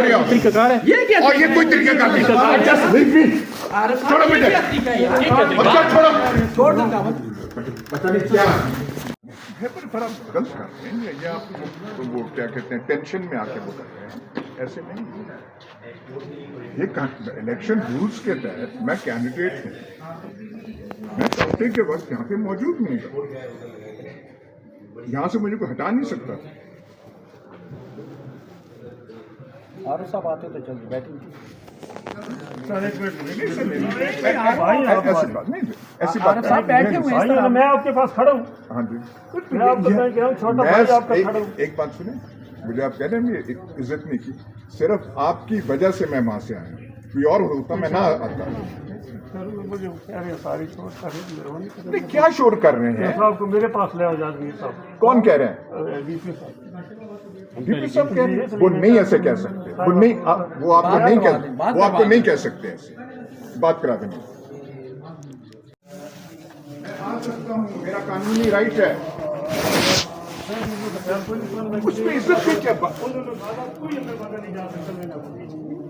रहे हो? तरीकाकार है ये क्या और ये कोई तरीका नहीं छोड़ो मुझे, बच्चा छोड़ो। छोड़ दूंगा पता नहीं क्या है, पर थोड़ा गलत कर रहे हैं ये आप। तो वो क्या कहते हैं, टेंशन में आके वो कर रहे हैं, ऐसे नहीं। ये इलेक्शन रूल्स के तहत मैं कैंडिडेट हूँ, मैं काउंटिंग के वक्त यहाँ पे मौजूद हूँ, यहाँ से मुझे कोई हटा नहीं सकता। और सब आते तो चल बैठे। ऐसी बात नहीं, ऐसी बात साहब बैठे हुए हैं, मैं आपके पास खड़ा हूँ। हाँ जी, मैं आपको कह रहा हूँ, छोटा भाई आपका खड़ा हूँ। एक बात सुने, मुझे आप कह रहे हैं इज्जत नहीं की, सिर्फ आपकी वजह से मैं वहां से आया। कोई और होता मैं ना आता। मुझे कह रहे हैं सारी छोड़ कर नहीं, क्या शोर कर रहे हैं? साहब को मेरे पास ले आओ जादवीर साहब। कौन कह रहे हैं? डीपी साहब। डीपी साहब कह रहे हैं? वो नहीं ऐसे कह सकते, वो नहीं, वो आपको नहीं कह, वो आपको नहीं कह सकते ऐसे। बात करा देंगे। मैं आ सकता हूँ, मेरा कानूनी राइट है, उसमें इज्जत की क्या बात?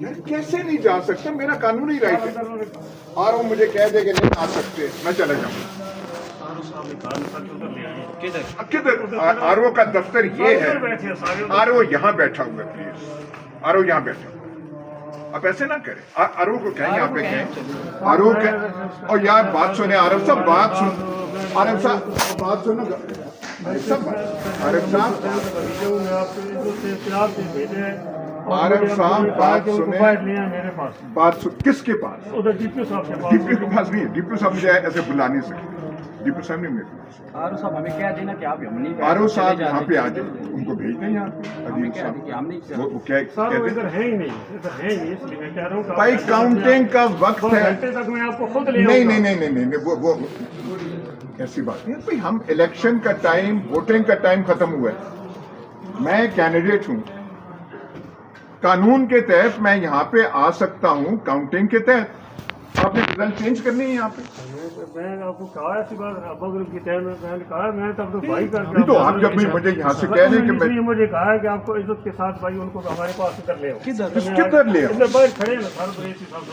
यार कैसे नहीं जा सकता? मेरा कानूनी राइट है। और वो मुझे कह दे कि नहीं आ सकते, मैं चले जाऊंगा। किधर? आरओ का दफ्तर ये है, आरओ यहाँ बैठा हुआ है। प्लीज, आरओ यहाँ बैठा। अब ऐसे ना करें, आरओ को कहें यहाँ पे कहें, आरओ कहें। और यार बात सुने, आरव साहब बात सुन, आरव साहब बात सुनो, आरव साहब बात सुने, बात सुन। किसके पास? डीपी साहब के पास। डीपी के पास नहीं, डीपी साहब मुझे ऐसे बुला नहीं सकते। डीपी साहब नहीं मेरे पास। आरो साहब हमें कह देना कि आप हम नहीं, आरो साहब यहाँ पे आ जाए, उनको भेज दें यहाँ पे। अजीब साहब वो क्या कहते इधर है ही नहीं, इधर है ही नहीं, इसलिए मैं कह रहा हूँ भाई काउंटिंग का वक्त है। घंटे तक मैं आपको खुद ले नहीं आऊंगा। नहीं नहीं नहीं नहीं, वो ऐसी बात नहीं भाई। हम इलेक्शन का टाइम, वोटिंग का टाइम खत्म हुआ है। मैं कैंडिडेट हूँ, कानून के तहत मैं यहाँ पे आ सकता हूँ, काउंटिंग के तहत। आपने रिजल्ट चेंज करनी है यहाँ पे। मैं आपको कहा ऐसी बात, अगर की टाइम मैंने कहा, मैं तब तो भाई करके। नहीं तो आप जब मुझे यहाँ से कह रहे हैं कि मैं, मुझे कहा है कि आपको इज्जत के साथ भाई उनको हमारे पास कर ले आओ। किधर ले आओ? बाहर खड़े हैं ना सर, एसी साहब।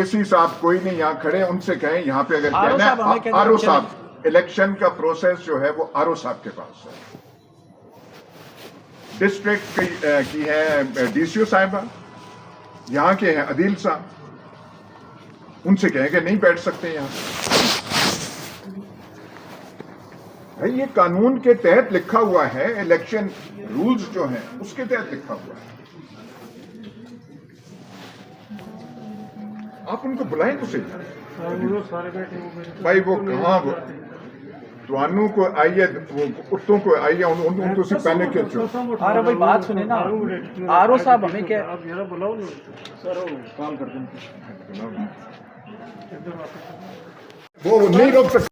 एसी साहब कोई नहीं यहाँ खड़े, उनसे कहें यहाँ पे अगर कहना है। आरओ साहब, इलेक्शन का प्रोसेस जो है वो आरओ साहब के पास है। डिस्ट्रिक्ट की है डीसीओ साहिबा, यहाँ के हैं अदील साहब, उनसे कहें कि नहीं बैठ सकते यहाँ। भाई ये कानून के तहत लिखा हुआ है, इलेक्शन रूल्स जो हैं उसके तहत लिखा हुआ है। आप उनको बुलाएं तो सही। भाई वो कहाँ, तुआनू को आइए, वो कुत्तों को आइए, उनको सिर्फ पहले के चो। अरे भाई बात सुने ना, आरो साहब हमें क्या, आप जरा बुलाओ ना सर, कॉल कर दें। वो नहीं रोक सकते।